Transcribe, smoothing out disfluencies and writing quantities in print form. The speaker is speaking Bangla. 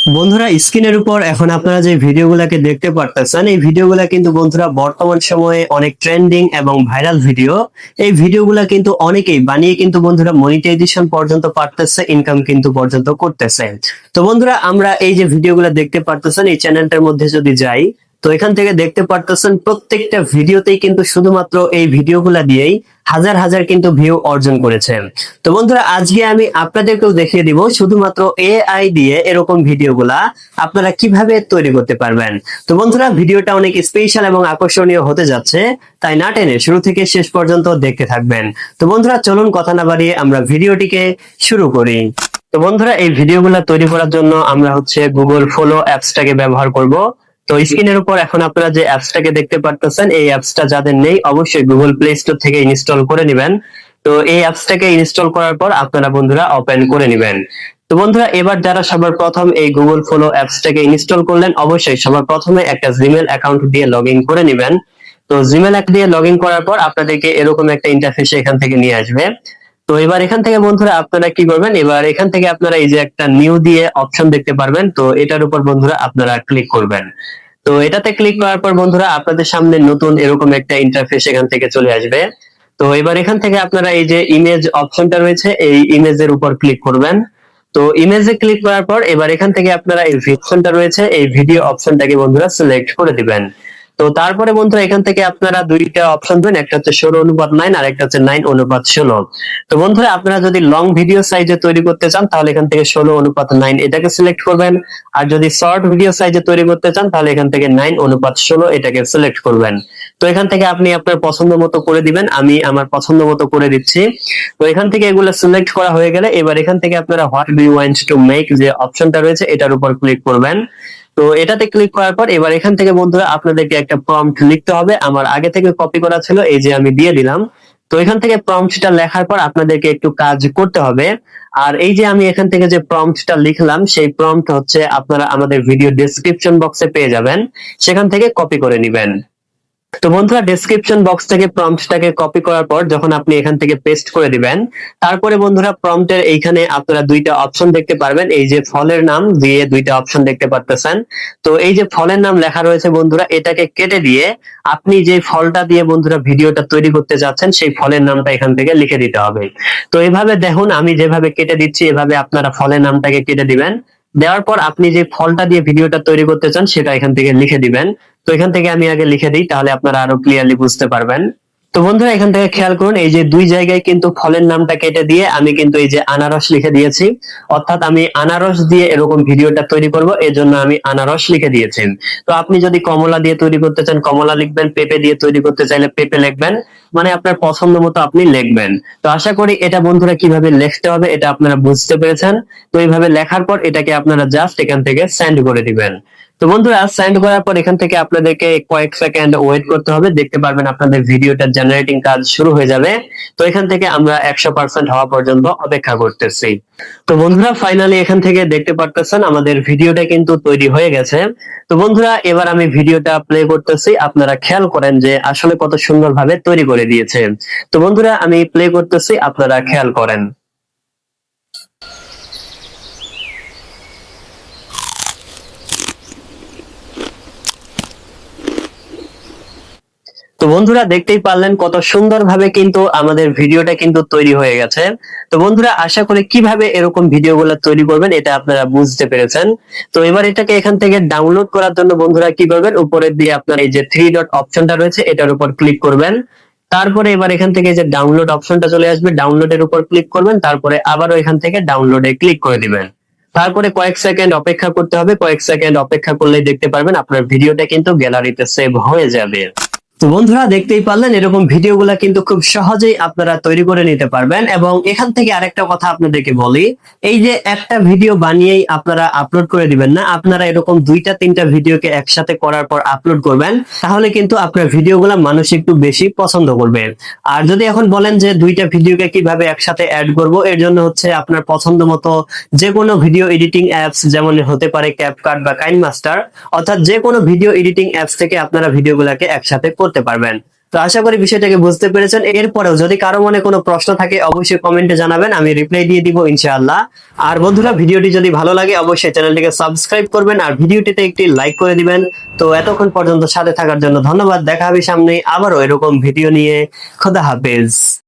বন্ধুরা স্ক্রিনের উপর এখন আপনারা যে ভিডিওগুলোকে দেখতে পারতেছেন এই ভিডিওগুলো কিন্তু বন্ধুরা বর্তমান সময়ে অনেক ট্রেন্ডিং এবং ভাইরাল ভিডিও। এই ভিডিওগুলো কিন্তু অনেকেই বানিয়ে কিন্তু বন্ধুরা মনিটাইজেশন পর্যন্ত পারতেছে, ইনকাম কিন্তু পর্যন্ত করতেছে। তো বন্ধুরা আমরা এই যে ভিডিওগুলো দেখতে পারতেছেন এই চ্যানেলটার মধ্যে যদি যাই, তো এখান থেকে দেখতে পারতেছেন প্রত্যেকটা ভিডিওতেই কিন্তু শুধুমাত্র এই ভিডিওগুলা দিয়েই হাজার হাজার কিন্তু ভিউ অর্জন করেছে। তো বন্ধুরা আজকে আমি আপনাদেরকেও দেখিয়ে দিব শুধুমাত্র এআই দিয়ে এরকম ভিডিওগুলা আপনারা কিভাবে তৈরি করতে পারবেন। তো বন্ধুরা ভিডিওটা অনেক স্পেশাল এবং আকর্ষণীয় হতে যাচ্ছে, তাই না টেনে শুরু থেকে শেষ পর্যন্ত দেখতে থাকবেন। তো বন্ধুরা চলুন কথা না বাড়িয়ে আমরা ভিডিওটিকে শুরু করি। তো বন্ধুরা এই ভিডিওগুলা তৈরি করার জন্য আমরা গুগল ফলো অ্যাপসটাকে ব্যবহার করব। তো স্ক্রিনের উপর এখন আপনারা যে অ্যাপসটাকে দেখতে পারতেছেন এই অ্যাপসটা যাদের নেই অবশ্যই গুগল প্লে স্টোর থেকে ইনস্টল করে নেবেন। তো এই অ্যাপসটাকে ইনস্টল করার পর আপনারা বন্ধুরা ওপেন করে নেবেন। তো বন্ধুরা এবার যারা সবার প্রথম এই গুগল ফলো অ্যাপসটাকে ইনস্টল করলেন অবশ্যই সবার প্রথমে একটা জিমেল অ্যাকাউন্ট দিয়ে লগ ইন করে নেবেন। তো জিমেল অ্যাকাউন্ট দিয়ে লগ ইন করার পর আপনাদেরকে এরকম একটা ইন্টারফেসে এখান থেকে নিয়ে আসবে। তো এবার এখান থেকে বন্ধুরা আপনারা কি করবেন, এবার এখান থেকে আপনারা এই যে একটা নিউ দিয়ে অপশন দেখতে পারবেন, তো এটার উপর বন্ধুরা আপনারা ক্লিক করবেন। তো এটাতে ক্লিক করার পর বন্ধুরা আপনাদের সামনে নতুন এরকম একটা ইন্টারফেস এখান থেকে চলে আসবে। তো এবার এখান থেকে আপনারা এই যে ইমেজ অপশনটা রয়েছে এই ইমেজের উপর ক্লিক করবেন। তো ইমেজে ক্লিক করার পর এবার এখান থেকে আপনারা এই অপশনটা রয়েছে এই ভিডিও অপশনটাকে বন্ধুরা সিলেক্ট করে দিবেন। তো তারপরে বন্ধুরা এখান থেকে আপনারা দুইটা অপশন পাবেন, একটা হচ্ছে 16:9 আর একটা হচ্ছে 9:16। তো বন্ধুরা আপনারা যদি লং ভিডিও সাইজে তৈরি করতে চান তাহলে এখান থেকে 16:9 এটাকে সিলেক্ট করবেন। আর যদি শর্ট ভিডিও সাইজে তৈরি করতে চান তাহলে এখান থেকে 9:16 এটাকে সিলেক্ট করবেন। তো এখান থেকে আপনি আপনার পছন্দ মতো করে দিবেন, আমি আমার পছন্দ মতো করে দিচ্ছি। তো এখান থেকে এগুলো সিলেক্ট করা হয়ে গেলে এবার এখান থেকে আপনারা what do you want to make যে অপশনটা রয়েছে এটার উপর ক্লিক করবেন। তো এটাতে ক্লিক করার পর এবার এখান থেকে বন্ধুরা আপনাদেরকে একটা প্রম্পট লিখতে হবে, আমার আগে থেকে কপি করা ছিল এই যে আমি দিয়ে দিলাম। তো এখান থেকে প্রম্পটটা লেখার পর আপনাদেরকে একটু কাজ করতে হবে। আর এই যে আমি এখান থেকে যে প্রম্পটটা লিখলাম সেই প্রম্পট হচ্ছে আপনারা আমাদের ভিডিও ডেসক্রিপশন বক্সে পেয়ে যাবেন, সেখান থেকে কপি করে নেবেন। তো বন্ধুরা ডেসক্রিপশন বক্স থেকে প্রম্পটটাকে কপি করার পর যখন আপনি এখান থেকে পেস্ট করে দিবেন, তারপরে বন্ধুরা প্রম্পটের এইখানে আপনারা দুইটা অপশন দেখতে পারবেন, এই যে ফলের নাম দিয়ে দুইটা অপশন দেখতে পারতেছেন। তো এই যে ফলের নাম লেখা রয়েছে বন্ধুরা এটাকে কেটে দিয়ে আপনি যে ফলটা দিয়ে বন্ধুরা ভিডিওটা তৈরি করতে যাচ্ছেন সেই ফলের নামটা এখান থেকে লিখে দিতে হবে। তো এভাবে দেখুন আমি যেভাবে কেটে দিচ্ছি এভাবে আপনারা ফলের নামটাকে কেটে দিবেন। দেওয়ার পর আপনি যে ফলটা দিয়ে ভিডিওটা তৈরি করতে চান সেটা এখান থেকে লিখে দিবেন। তো এখান থেকে আমি আগে লিখে দিই তাহলে আপনারা আরো ক্লিয়ারলি বুঝতে পারবেন। তো বন্ধুরা এখান থেকে খেয়াল করুন এই যে দুই জায়গায় কিন্তু ফলের নামটা কেটে দিয়ে আমি কিন্তু এই যে আনারস লিখে দিয়েছি, অর্থাৎ আমি আনারস দিয়ে এরকম ভিডিওটা তৈরি করব এজন্য আমি আনারস লিখে দিয়েছি। তো আপনি যদি কমলা দিয়ে তৈরি করতে চান কমলা লিখবেন, পেঁপে দিয়ে তৈরি করতে চাইলে পেঁপে লিখবেন, মানে আপনার পছন্দ মতো আপনি লিখবেন। তো আশা করি এটা বন্ধুরা কিভাবে লিখতে হবে এটা আপনারা বুঝতে পেরেছেন। তো এইভাবে লেখার পর এটাকে আপনারা জাস্ট এখান থেকে সেন্ড করে দিবেন। তো বন্ধুরা সেন্ড করার পর এখান থেকে আপনাদেরকে কয়েক সেকেন্ড ওয়েট করতে হবে, দেখতে পারবেন আপনাদের ভিডিওটা জেনারেটিং কাজ শুরু হয়ে যাবে। তো এখান থেকে আমরা 100% হওয়া পর্যন্ত অপেক্ষা করতেছি। তো বন্ধুরা ফাইনালি এখান থেকে দেখতে পারতেছেন আমাদের ভিডিওটা কিন্তু তৈরি হয়ে গেছে। তো বন্ধুরা এবার আমি ভিডিওটা প্লে করতেছি, আপনারা খেয়াল করেন যে আসলে কত সুন্দরভাবে তৈরি করে দিয়েছে। তো বন্ধুরা আমি প্লে করতেছি, আপনারা খেয়াল করেন। তো বন্ধুরা দেখতেই পারলেন কত সুন্দরভাবে কিন্তু আমাদের ভিডিওটা কিন্তু তৈরি হয়ে গেছে। তো বন্ধুরা আশা করি কিভাবে এরকম ভিডিওগুলো তৈরি করবেন এটা আপনারা বুঝতে পেরেছেন। তো এবার এটাকে এখান থেকে ডাউনলোড করার জন্য বন্ধুরা কি করবেন, উপরের দিয়ে আপনার এই যে থ্রি ডট অপশনটা রয়েছে এটার উপর ক্লিক করবেন। তারপরে এবার এখান থেকে যে ডাউনলোড অপশনটা চলে আসবে ডাউনলোডের উপর ক্লিক করবেন, তারপরে আবারও এখান থেকে ডাউনলোডে ক্লিক করে দিবেন। তারপরে কয়েক সেকেন্ড অপেক্ষা করতে হবে, কয়েক সেকেন্ড অপেক্ষা করলেই দেখতে পারবেন আপনার ভিডিওটা কিন্তু গ্যালারিতে সেভ হয়ে যাবে। তো বন্ধুরা দেখতেই পারলেন এরকম ভিডিওগুলা কিন্তু খুব সহজেই আপনারা তৈরি করে নিতে পারবেন। এবং এখান থেকে আরেকটা কথা আপনাদেরকে বলি, এই যে একটা ভিডিও বানিয়েই আপনারা আপলোড করে দিবেন না, আপনারা এরকম দুইটা তিনটা ভিডিওকে একসাথে করার পর আপলোড করবেন, তাহলে কিন্তু আপনার ভিডিওগুলা মানুষ একটু বেশি পছন্দ করবে। আর যদি এখন বলেন যে দুইটা ভিডিওকে কিভাবে একসাথে অ্যাড করব, এর জন্য আপনার পছন্দ মতো যে কোনো ভিডিও এডিটিং অ্যাপস যেমন হতে পারে ক্যাপকাট বা কাইনমাস্টার, অর্থাৎ যে কোনো ভিডিও এডিটিং অ্যাপস থেকে আপনারা ভিডিওগুলোকে একসাথে করতে পারবেন। তো আশা করি বিষয়টাকে বুঝতে পেরেছেন। এরপরেও যদি কারো মনে কোনো প্রশ্ন থাকে অবশ্যই কমেন্টে জানাবেন, আমি রিপ্লাই দিয়ে দিব ইনশাআল্লাহ। আর বন্ধুরা, ভিডিওটি যদি ভালো লাগে অবশ্যই চ্যানেলটিকে সাবস্ক্রাইব করবেন আর ভিডিওটিতে একটি লাইক করে দিবেন। তো এতক্ষণ পর্যন্ত সাথে থাকার জন্য ধন্যবাদ। দেখা হবে সামনে আবারও এরকম ভিডিও নিয়ে। খোদা হাফেজ।